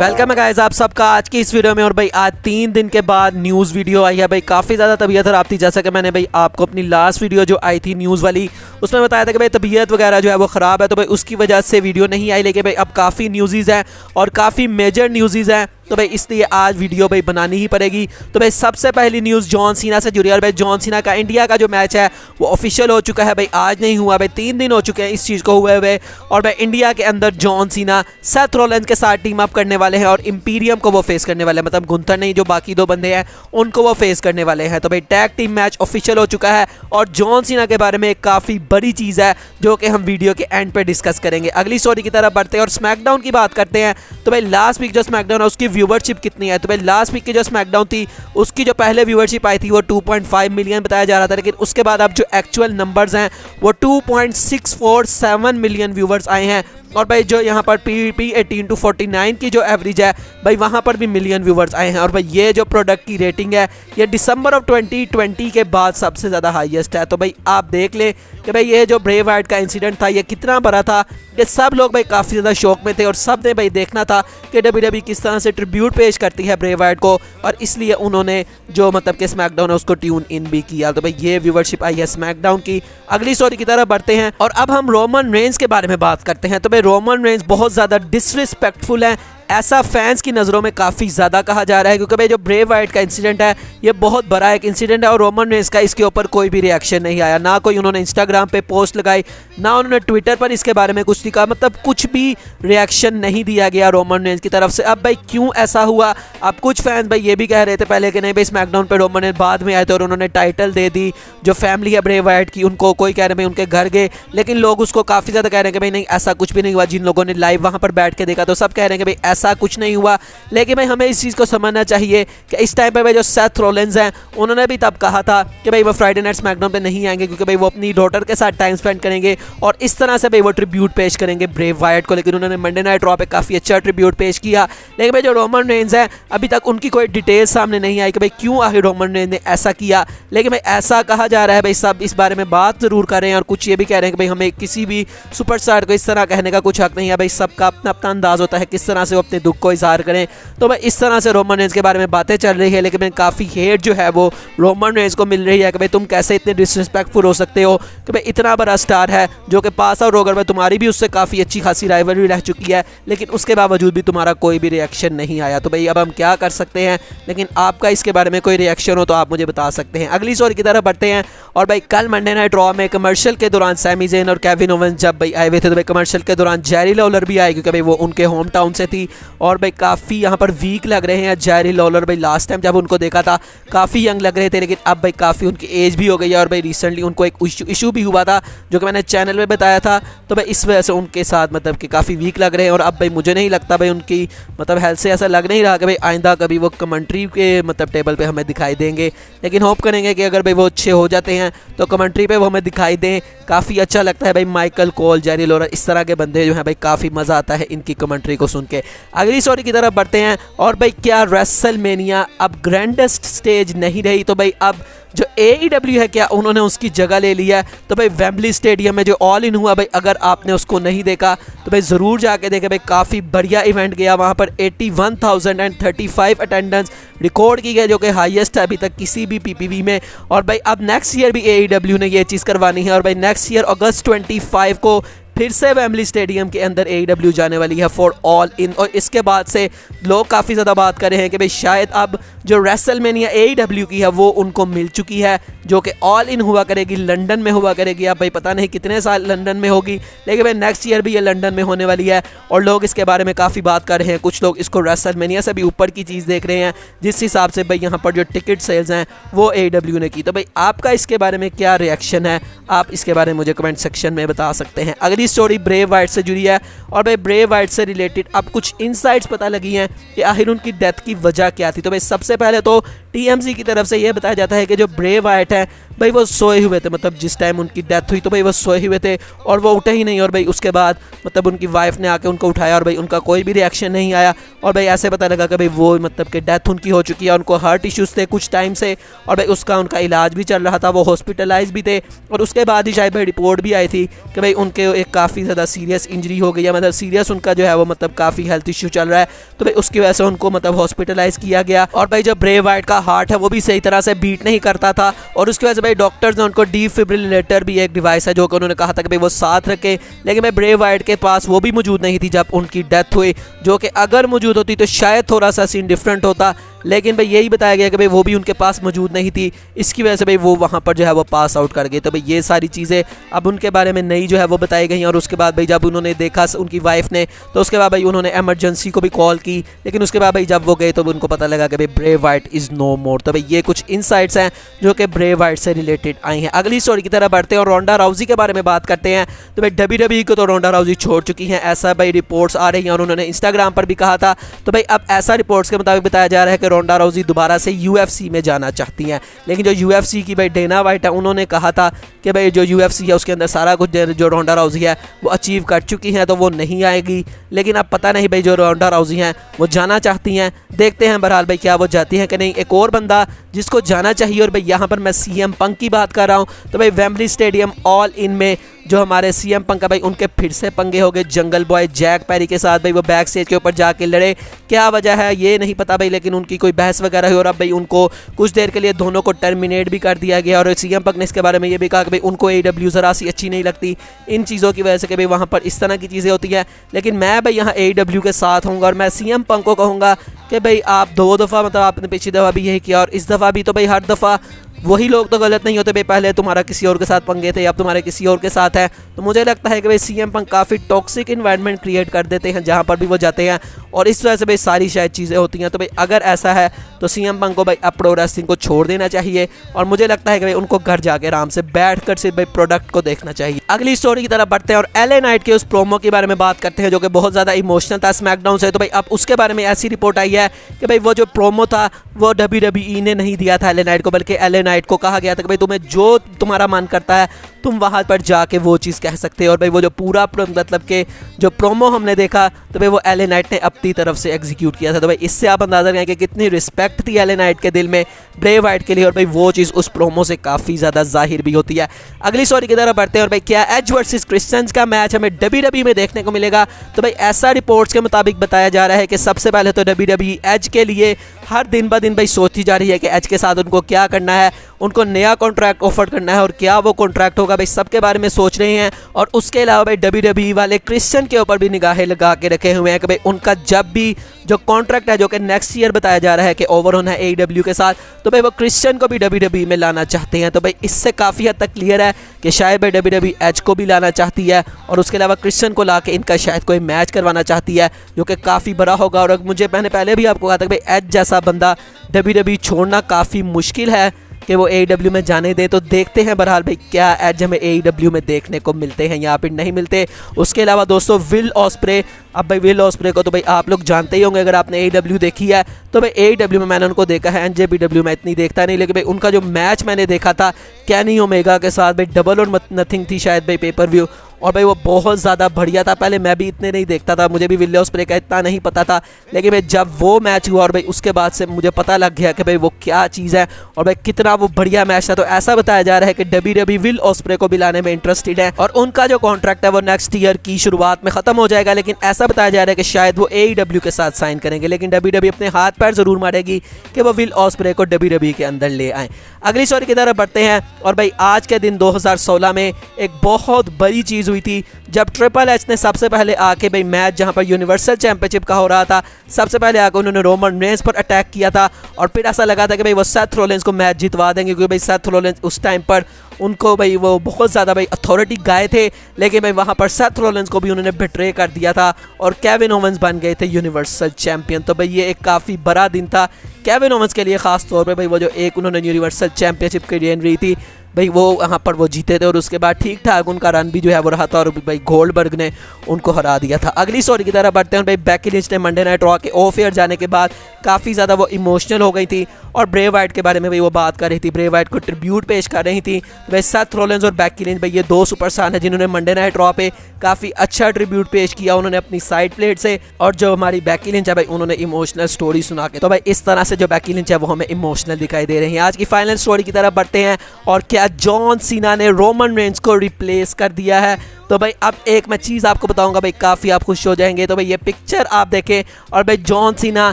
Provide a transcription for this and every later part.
Welcome है guys आप सबका आज की इस वीडियो में। और भाई आज 3 दिन के बाद न्यूज़ वीडियो आई है। भाई काफ़ी ज़्यादा तबीयत खराब थी, जैसा कि मैंने भाई आपको अपनी लास्ट वीडियो जो आई थी न्यूज़ वाली उसमें बताया था कि भाई तबीयत वगैरह जो है वो ख़राब है, तो भाई उसकी वजह से वीडियो नहीं आई। लेकिन भाई अब काफ़ी न्यूज़ हैं और काफ़ी मेजर न्यूज़ हैं, तो भाई इसलिए आज वीडियो भाई बनानी ही पड़ेगी। तो भाई सबसे पहली न्यूज़ जॉन सीना से जुड़ी है। और भाई जॉन सीना का इंडिया का जो मैच है वो ऑफिशियल हो चुका है। भाई आज नहीं हुआ, भाई 3 दिन हो चुके हैं इस चीज़ को हुए हुए। और भाई इंडिया के अंदर जॉन सीना सेथ रॉलिंस के साथ टीम अप करने वाले हैं और इंपीरियम को वो फेस करने वाले हैं, मतलब गुंथर नहीं, जो बाकी 2 बंदे हैं उनको वो फेस करने वाले हैं। तो भाई टैग टीम मैच ऑफिशियल हो चुका है और जॉन सीना के बारे में एक काफ़ी बड़ी चीज़ है जो कि हम वीडियो के एंड पे डिस्कस करेंगे। अगली स्टोरी की तरफ बढ़ते हैं और स्मैकडाउन की बात करते हैं। तो भाई लास्ट वीक जो स्मैकडाउन है उसकी व्यूवरशिप कितनी है? तो भाई लास्ट वीक की जो स्मैकडाउन थी उसकी जो पहले व्यूवरशिप आई थी वो 2.5 मिलियन बताया जा रहा था, लेकिन उसके बाद अब जो एक्चुअल नंबर्स हैं वो 2.647 मिलियन व्यूवर्स आए हैं। और भाई जो यहाँ पर PVP 18 to 49 की जो एवरेज है भाई वहाँ पर भी मिलियन व्यूवर्स आए हैं। और भाई ये जो प्रोडक्ट की रेटिंग है ये दिसंबर ऑफ 2020 के बाद सबसे ज़्यादा हाईएस्ट है। तो भाई आप देख लें कि भाई ये जो ब्रे वाइट का इंसिडेंट था ये कितना बड़ा था, ये सब लोग भाई काफ़ी ज़्यादा शौक में थे और सब ने भाई देखना था कि WWE किस तरह से ट्रिब्यूट पेश करती है ब्रे वाइट को, और इसलिए उन्होंने जो मतलब कि स्मैकडाउन है उसको ट्यून इन भी किया। तो भाई ये व्यूवरशिप आई है स्मैकडाउन की। अगली स्टोरी की तरफ बढ़ते हैं और अब हम रोमन रेंज के बारे में बात करते हैं। तो भाई रोमन रेंज बहुत ज़्यादा डिसरिस्पेक्टफुल है, ऐसा फैंस की नज़रों में काफ़ी ज़्यादा कहा जा रहा है, क्योंकि भाई जो ब्रे वाइट का इंसिडेंट है ये बहुत बड़ा एक इंसिडेंट है और रोमन रेंज का इसके ऊपर कोई भी रिएक्शन नहीं आया, ना कोई उन्होंने इंस्टाग्राम पे पोस्ट लगाई, ना उन्होंने ट्विटर पर इसके बारे में कुछ लिखा, मतलब कुछ भी रिएक्शन नहीं दिया गया रोमन रेंज की तरफ से। अब भाई क्यों ऐसा हुआ? अब कुछ फैंस भाई ये भी कह रहे थे पहले कि नहीं भाई स्मैकडाउन पे रोमन रेंज बाद में आए थे और उन्होंने टाइटल दे दी जो फैमिली है ब्रे वाइट की उनको, कोई कह रहे भाई उनके घर गए, लेकिन लोग उसको काफ़ी ज़्यादा कह रहे हैं कि भाई नहीं ऐसा कुछ भी नहीं हुआ। जिन लोगों ने लाइव वहाँ पर बैठ के देखा तो सब कह रहे हैं कि भाई ऐसा कुछ नहीं हुआ। लेकिन भाई हमें इस चीज़ को समझना चाहिए कि इस टाइम पे भाई जो सेथ रॉलिंस हैं उन्होंने भी तब कहा था कि भाई वो फ्राइडे नाइट स्मैकडाउन पे नहीं आएंगे क्योंकि भाई वो अपनी डॉटर के साथ टाइम स्पेंड करेंगे और इस तरह से भाई वो ट्रिब्यूट पेश करेंगे ब्रे वाइट को। लेकिन उन्होंने मंडे नाइट रॉ पे काफ़ी अच्छा ट्रिब्यूट पेश किया। लेकिन भाई जो रोमन रेंज है अभी तक उनकी कोई डिटेल सामने नहीं आई कि भाई क्यों आखिर रोमन रेंज ने ऐसा किया। लेकिन भाई ऐसा कहा जा रहा है, भाई सब इस बारे में बात ज़रूर कर रहे हैं और कुछ ये भी कह रहे हैं कि भाई हमें किसी भी सुपरस्टार को इस तरह कहने का कुछ हक नहीं है। भाई सबका अपना अपना अंदाज़ होता है किस तरह से वो अपने दुख को इजहार करें। तो भाई इस तरह से रोमन रेंज के बारे में बातें चल रही है, लेकिन मैं काफ़ी हेट जो है वो रोमन रेंज को मिल रही है कि भाई तुम कैसे इतने डिसरिस्पेक्टफुल हो सकते हो कि भाई इतना बड़ा स्टार है जो कि पास आउट होकर भाई तुम्हारी भी उससे काफ़ी अच्छी खासी राइवलरी रह चुकी है, लेकिन उसके बावजूद भी तुम्हारा कोई भी रिएक्शन नहीं आया। तो भाई अब हम क्या कर सकते हैं, लेकिन आपका इसके बारे में कोई रिएक्शन हो तो आप मुझे बता सकते हैं। अगली स्टोरी की तरफ बढ़ते हैं और भाई कल मंडे नाइट रॉ में कमर्शियल के दौरान सैमी ज़ेन और केविन ओवेंस जब भाई आए हुए थे तो भाई कमर्शियल के दौरान जेरी लॉलर भी आए क्योंकि भाई वो उनके होम टाउन से थी और भाई काफ़ी यहाँ पर वीक लग रहे हैं जेरी लॉलर। भाई लास्ट टाइम जब उनको देखा था काफ़ी यंग लग रहे थे, लेकिन अब भाई काफ़ी उनकी एज भी हो गई है और भाई रिसेंटली उनको एक इशू भी हुआ था जो कि मैंने चैनल में बताया था। तो भाई इस वजह से उनके साथ मतलब कि काफ़ी वीक लग रहे हैं और अब भाई मुझे नहीं लगता भाई उनकी मतलब हेल्थ से ऐसा लग नहीं रहा कि भाई आइंदा कभी वो कमेंट्री के मतलब टेबल पे हमें दिखाई देंगे। लेकिन होप करेंगे कि अगर भाई वो अच्छे हो जाते हैं तो कमेंट्री पे वो हमें दिखाई दें। काफ़ी अच्छा लगता है भाई माइकल कोल, जेरी लॉलर, इस तरह के बंदे जो हैं भाई काफ़ी मज़ा आता है इनकी कमेंट्री को सुन के। अगली स्टोरी की तरफ बढ़ते हैं और भाई क्या रेसलमेनिया अब ग्रैंडेस्ट स्टेज नहीं रही? तो भाई अब जो AEW है क्या उन्होंने उसकी जगह ले लिया है? तो भाई वेम्बली स्टेडियम में जो ऑल इन हुआ भाई अगर आपने उसको नहीं देखा तो भाई ज़रूर जाके देखें। भाई काफ़ी बढ़िया इवेंट गया, वहाँ पर 81,035 अटेंडेंस रिकॉर्ड की गई जो कि हाईएस्ट है अभी तक किसी भी PPV में। और भाई अब नेक्स्ट ईयर भी AEW ने ये चीज़ करवानी है और भाई नेक्स्ट ईयर अगस्त 25 को फिर से वेम्बली स्टेडियम के अंदर AEW जाने वाली है फॉर ऑल इन। और इसके बाद से लोग काफ़ी ज़्यादा बात कर रहे हैं कि भाई शायद अब जो रेसलमेनिया AEW की है वो उनको मिल चुकी है जो कि ऑल इन हुआ करेगी, लंदन में हुआ करेगी। अब भाई पता नहीं कितने साल लंदन में होगी, लेकिन भाई नेक्स्ट ईयर भी ये लंदन में होने वाली है और लोग इसके बारे में काफ़ी बात कर रहे हैं। कुछ लोग इसको रेसलमेनिया से भी ऊपर की चीज़ देख रहे हैं जिस हिसाब से भाई यहाँ पर जो टिकट सेल्स हैं वो AEW ने की। तो भाई आपका इसके बारे में क्या रिएक्शन है, आप इसके बारे में मुझे कमेंट सेक्शन में बता सकते हैं। अगली स्टोरी ब्रे वाइट से जुड़ी है और भाई ब्रे वाइट से रिलेटेड अब कुछ इनसाइट्स पता लगी हैं कि आखिर उनकी डेथ की वजह क्या थी। तो भाई सबसे पहले तो TMZ की तरफ से ये बताया जाता है कि जो ब्रे वाइट है भाई वो सोए हुए थे, मतलब जिस टाइम उनकी डेथ हुई तो भाई वो सोए हुए थे और वो उठे ही नहीं। और भाई उसके बाद मतलब उनकी वाइफ ने आके उनको उठाया और भाई उनका कोई भी रिएक्शन नहीं आया और भाई ऐसे पता लगा कि भाई वो मतलब कि डेथ उनकी हो चुकी है। उनको हार्ट इश्यूज़ थे कुछ टाइम से और भाई उनका इलाज भी चल रहा था, वो हॉस्पिटलाइज भी थे और उसके बाद ही शायद भाई रिपोर्ट भी आई थी कि भाई उनके एक काफ़ी ज़्यादा सीरियस इंजरी हो गई है, मतलब सीरियस उनका जो है वो मतलब काफ़ी हेल्थ इशू चल रहा है। तो भाई उसकी वजह से उनको मतलब हॉस्पिटलाइज किया गया। और भाई जो ब्रे वाइट का हार्ट है वो भी सही तरह से बीट नहीं करता था, और उसकी वजह से भाई डॉक्टर्स ने उनको डिफिब्रिलेटर भी एक डिवाइस है जो कि उन्होंने कहा था कि भाई वो साथ रखे, लेकिन भाई ब्रे वाइट के पास वो भी मौजूद नहीं थी जब उनकी डेथ हुई, जो कि अगर मौजूद होती तो शायद थोड़ा सा सीन डिफरेंट होता। लेकिन भाई यही बताया गया कि भाई वो भी उनके पास मौजूद नहीं थी, इसकी वजह से भाई वो वहाँ पर जो है वो पास आउट कर गए। तो भाई ये सारी चीज़ें अब उनके बारे में नई जो है वो बताई गई। और उसके बाद भाई जब उन्होंने देखा उनकी वाइफ ने, तो उसके बाद भाई उन्होंने एमरजेंसी को भी कॉल की, लेकिन उसके बाद भाई जब वो गए तो उनको पता लगा कि भाई ब्रे वाइट इज़ नो मोर। तो भाई ये कुछ इनसाइट्स हैं जो कि ब्रे वाइट से रिलेटेड आई हैं। अगली स्टोरी की तरह बढ़ते हैं और रोंडा राउजी के बारे में बात करते हैं। तो भाई WWE को तो रोंडा राउजी छोड़ चुकी हैं, ऐसा भाई रिपोर्ट्स आ रही हैं, और उन्होंने इंस्टाग्राम पर भी कहा था। तो भाई अब ऐसा रिपोर्ट्स के मुताबिक बताया जा रहा है कि रोंडा राउजी दोबारा से UFC में जाना चाहती हैं। लेकिन जो UFC की भाई डेना वाइट है, उन्होंने कहा था कि भाई जो UFC है उसके अंदर सारा कुछ जो रोंडा राउजी है वो अचीव कर चुकी हैं, तो वो नहीं आएगी। लेकिन अब पता नहीं भाई जो रोंडा राउजी हैं वो जाना चाहती हैं, देखते हैं बहरहाल भाई क्या वो जाती हैं कि नहीं। एक और बंदा जिसको जाना चाहिए, और भाई यहाँ पर मैं CM पंक की बात कर रहा हूँ। तो भाई वेम्बली स्टेडियम ऑल इन में जो हमारे CM पंक है भाई उनके फिर से पंगे हो गए जंगल बॉय जैक पेरी के साथ। भाई वो बैक स्टेज के ऊपर जाके लड़े, क्या वजह है ये नहीं पता भाई, लेकिन उनकी कोई बहस वगैरह हुई और अब भाई उनको कुछ देर के लिए दोनों को टर्मिनेट भी कर दिया गया। और CM पंक ने इसके बारे में ये भी कहा कि भाई उनको AEW ज़रा सी अच्छी नहीं लगती इन चीज़ों की वजह से कि भाई वहाँ पर इस तरह की चीज़ें होती हैं। लेकिन मैं भाई यहाँ AEW के साथ हूँगा, और मैं CM पंक को कहूँगा कि भाई आप 2 दफ़ा मतलब आपने पिछली दफ़ा भी यही किया और इस दफ़ा भी, तो भाई हर दफ़ा वही लोग तो गलत नहीं होते भाई। पहले तुम्हारा किसी और के साथ पंगे थे, अब तुम्हारे किसी और के साथ है। तो मुझे लगता है कि भाई CM पंक काफ़ी टॉक्सिक इन्वायरमेंट क्रिएट कर देते हैं जहाँ पर भी वो जाते हैं, और इस वजह से भाई सारी शायद चीज़ें होती हैं। तो भाई अगर ऐसा है तो CM पंक को भाई अब प्रो रेसलिंग को छोड़ देना चाहिए, और मुझे लगता है कि भाई उनको घर जाके आराम से बैठ कर सिर्फ भाई प्रोडक्ट को देखना चाहिए। अगली स्टोरी की तरफ बढ़ते हैं और LA नाइट के उस प्रोमो के बारे में बात करते हैं जो कि बहुत ज़्यादा इमोशनल था स्मैकडाउन से। तो भाई अब उसके बारे में ऐसी रिपोर्ट आई है कि भाई वो जो प्रोमो था वो WWE ने नहीं दिया था LA नाइट को, बल्कि LA नाइट को कहा गया था कि भाई तुम्हें जो तुम्हारा मन करता है तुम वहाँ पर जाके वो चीज़ कह सकते हो। और भाई वो जो पूरा मतलब के जो प्रोमो हमने देखा तो भाई वो LA नाइट ने अपनी तरफ से एग्जीक्यूट किया था। तो भाई इससे आप अंदाज़ा करें कि कितनी रिस्पेक्ट थी LA नाइट के दिल में ब्रे वाइट के लिए, और भाई वो चीज़ उस प्रोमो से काफ़ी ज़्यादा जाहिर भी होती है। अगली स्टोरी की तरफ बढ़ते हैं और भाई क्या एज वर्सेस क्रिश्चियंस का मैच हमें WWE में देखने को मिलेगा। तो भाई ऐसा रिपोर्ट्स के मुताबिक बताया जा रहा है कि सबसे पहले तो WWE एज के लिए हर दिन ब दिन भाई सोचती जा रही है कि एज के साथ उनको क्या करना है, उनको नया कॉन्ट्रैक्ट ऑफर करना है और क्या वो कॉन्ट्रैक्ट होगा भाई सबके बारे में सोच रहे हैं। और उसके अलावा भाई WWE वाले क्रिश्चियन के ऊपर भी निगाहें लगा के रखे हुए हैं कि भाई उनका जब भी जो कॉन्ट्रैक्ट है जो कि नेक्स्ट ईयर बताया जा रहा है कि ओवर होना है AEW के साथ, तो भाई वो क्रिश्चियन को भी WWE में लाना चाहते हैं। तो भाई इससे काफ़ी हद तक क्लियर है कि शायद भाई WWE एज को भी लाना चाहती है, और उसके अलावा क्रिश्चियन को ला के इनका शायद कोई मैच करवाना चाहती है जो कि काफ़ी बड़ा होगा। और मैंने पहले भी आपको कहा था कि भाई एज जैसा बंदा WWE छोड़ना काफ़ी मुश्किल है कि वो AEW में जाने दे। तो देखते हैं बहरहाल भाई क्या एज हमें AEW में देखने को मिलते हैं या फिर नहीं मिलते। उसके अलावा दोस्तों विल ऑस्प्रे, अब भाई विल ऑस्प्रे को तो भाई आप लोग जानते ही होंगे अगर आपने AEW देखी है। तो भाई AEW में मैंने उनको देखा है, NJPW में इतनी देखता नहीं, लेकिन भाई उनका जो मैच मैंने देखा था कैनी ओमेगा के साथ भाई डबल और नथिंग थी शायद भाई पेपर व्यू, और भाई वो बहुत ज़्यादा बढ़िया था। पहले मैं भी इतने नहीं देखता था, मुझे भी विल ऑस्प्रे का इतना नहीं पता था, लेकिन भाई जब वो मैच हुआ और भाई उसके बाद से मुझे पता लग गया कि भाई वो क्या चीज़ है और भाई कितना वो बढ़िया मैच था। तो ऐसा बताया जा रहा है कि WWE विल ऑस्प्रे को भी लाने में इंटरेस्टेड है, और उनका जो कॉन्ट्रैक्ट है वो नेक्स्ट ईयर की शुरुआत में ख़त्म हो जाएगा। लेकिन ऐसा बताया जा रहा है कि शायद वो AEW के साथ साइन करेंगे, लेकिन WWE अपने हाथ पैर ज़रूर मारेगी कि वो विल ऑस्प्रे को WWE के अंदर ले आए। अगली स्टोरी की तरफ बढ़ते हैं और भाई आज के दिन 2016 में एक बहुत बड़ी चीज़ हुई थी जब ट्रिपल एच ने सबसे पहले आके भाई मैच जहां पर यूनिवर्सल चैंपियनशिप का हो रहा था, सबसे पहले आकर उन्होंने रोमन रेंस पर अटैक किया था, और फिर ऐसा लगा था कि भाई वो सेथ रॉलिंस को मैच जितवा देंगे, क्योंकि भाई सेथ रॉलिंस उस टाइम पर उनको भाई वो बहुत ज़्यादा भाई अथॉरिटी गाए थे, लेकिन भाई वहाँ पर सेथ रॉलिंस को भी उन्होंने बिट्रे कर दिया था और केविन ओवेंस बन गए थे यूनिवर्सल चैंपियन। तो भाई ये एक काफ़ी बड़ा दिन था केविन ओवेंस के लिए, ख़ास तौर पे भाई वो जो एक उन्होंने यूनिवर्सल चैंपियनशिप की गेन रही थी भाई वो वहाँ पर वो जीते थे, और उसके बाद ठीक ठाक उनका रन भी जो है वो रहा था, और भाई गोल्डबर्ग ने उनको हरा दिया था। अगली स्टोरी की तरफ बढ़ते हैं भाई बेकी लिंच ने मंडे नाइट रॉ के ऑफ एयर जाने के बाद काफ़ी ज़्यादा वो इमोशनल हो गई थी और ब्रे वाइट के बारे में भाई वो बात कर रही थी, ब्रे वाइट को ट्रिब्यूट पेश कर रही थी। भाई सेथ रॉलिंस और बेकी लिंच भाई ये दो सुपरस्टार हैं जिन्होंने मंडे नाइट रॉ पे काफ़ी अच्छा ट्रिब्यूट पेश किया उन्होंने अपनी साइड प्लेट से, और जो हमारी बेकी लिंच है भाई उन्होंने इमोशनल स्टोरी सुना के, तो भाई इस तरह से जो बेकी लिंच है वो हमें इमोशनल दिखाई दे रही है। आज की फाइनल स्टोरी की तरफ बढ़ते हैं और क्या जॉन सीना ने रोमन रेंस को रिप्लेस कर दिया है। तो भाई अब एक मैं चीज़ आपको बताऊंगा भाई, काफ़ी आप खुश हो जाएंगे। तो भाई ये पिक्चर आप देखें, और भाई जॉन सीना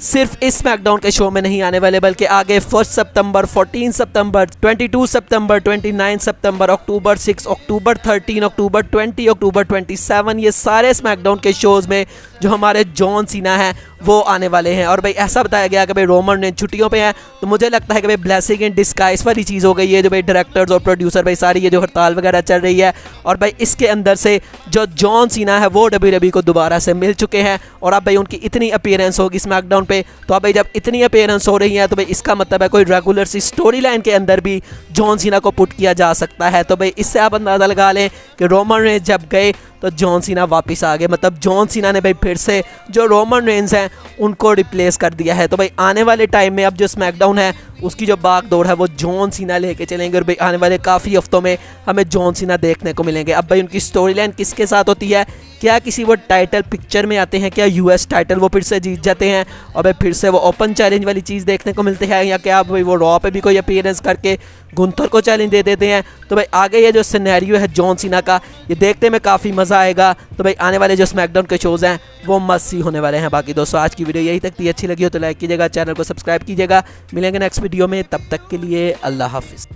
सिर्फ इस स्मैकडाउन के शो में नहीं आने वाले, बल्कि आगे 1 सितंबर, 14 सितंबर, 22 सितंबर, 29 सितंबर, अक्टूबर 6, अक्टूबर 13, अक्टूबर 20, अक्टूबर 27, ये सारे स्मैकडाउन के शोज़ में जो हमारे जॉन सीना है वो आने वाले हैं। और भाई ऐसा बताया गया कि भाई रोमन रेंज छुट्टियों पे हैं, तो मुझे लगता है कि भाई ब्लेसिंग इन डिस्गाइज वाली चीज़ हो गई है, जो भाई डायरेक्टर्स और प्रोड्यूसर भाई सारी ये जो हड़ताल वगैरह चल रही है, और भाई इसके अंदर से जो जॉन सीना है वो WWE को दोबारा से मिल चुके हैं, और अब भाई उनकी इतनी अपीयरेंस होगी स्मैकडाउन पे। तो अब भाई जब इतनी अपीयरेंस हो रही है, तो भाई इसका मतलब है कोई रेगुलर सी स्टोरी लाइन के अंदर भी जॉन सीना को पुट किया जा सकता है। तो भाई इससे आप अंदाज़ा लगा लें कि रोमन रेंज जब गए तो जॉन सीना वापस आ गए, मतलब जॉन सीना ने भाई फिर से जो रोमन रेंज हैं उनको रिप्लेस कर दिया है। तो भाई आने वाले टाइम में अब जो स्मैकडाउन है उसकी जो बागडोर है वो जॉन सीना लेके चलेंगे, और भाई आने वाले काफ़ी हफ्तों में हमें जॉन सीना देखने को मिलेंगे। अब भाई उनकी स्टोरी लाइन किसके साथ होती है, क्या किसी वो टाइटल पिक्चर में आते हैं, क्या यूएस टाइटल वो फिर से जीत जाते हैं, और भाई फिर से वो ओपन चैलेंज वाली चीज़ देखने को मिलती है, या क्या भाई वो रॉ पे भी कोई अपीयरेंस करके गुंथर को चैलेंज दे देते हैं। तो भाई आगे ये जो सिनेरियो है जॉन सीना का, ये देखने में काफ़ी मज़ा आएगा। तो भाई आने वाले जो स्मैकडाउन के शोज़ हैं वो मस्त सी होने वाले हैं। बाकी दोस्तों आज की वीडियो यही तक थी, अच्छी लगी हो तो लाइक कीजिएगा, चैनल को सब्सक्राइब कीजिएगा। मिलेंगे नेक्स्ट वीडियो में, तब तक के लिए अल्लाह हाफिज़।